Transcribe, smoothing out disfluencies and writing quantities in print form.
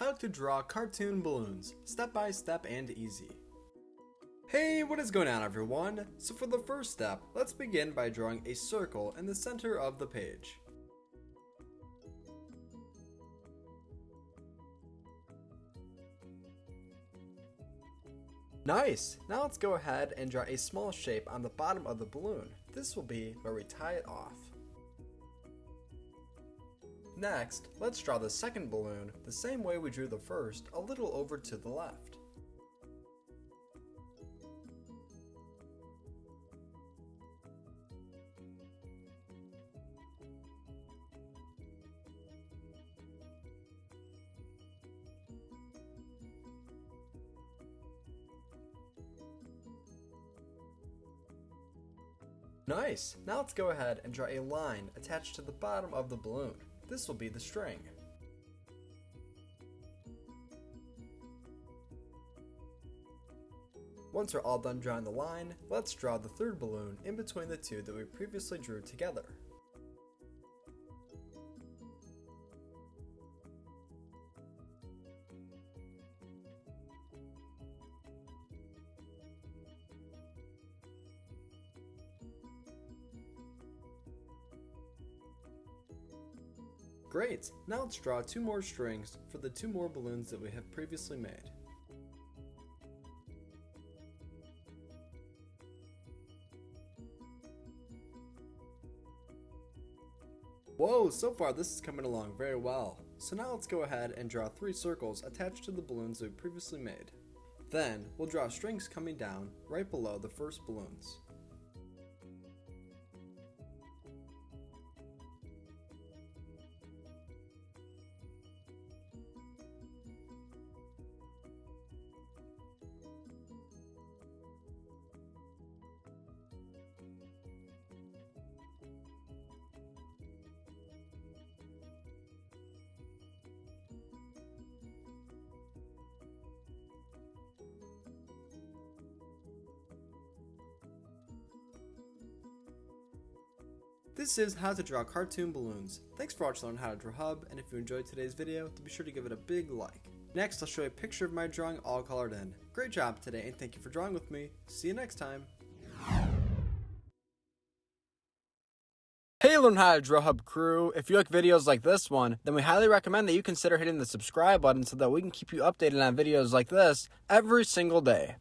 How to draw cartoon balloons, step by step and easy. Hey, what is going on everyone? So for the first step, let's begin by drawing a circle in the center of the page. Nice! Now let's go ahead and draw a small shape on the bottom of the balloon. This will be where we tie it off. Next, let's draw the second balloon the same way we drew the first, a little over to the left. Nice! Now let's go ahead and draw a line attached to the bottom of the balloon. This will be the string. Once we're all done drawing the line, let's draw the third balloon in between the two that we previously drew together. Great! Now let's draw two more strings for the two more balloons that we have previously made. Whoa, so far this is coming along very well. So now let's go ahead and draw three circles attached to the balloons that we previously made. Then, we'll draw strings coming down right below the first balloons. This is how to draw cartoon balloons. Thanks for watching Learn How to Draw Hub, and if you enjoyed today's video, be sure to give it a big like. Next, I'll show you a picture of my drawing all colored in. Great job today, and thank you for drawing with me. See you next time. Hey Learn How to Draw Hub crew, if you like videos like this one, then we highly recommend that you consider hitting the subscribe button so that we can keep you updated on videos like this every single day.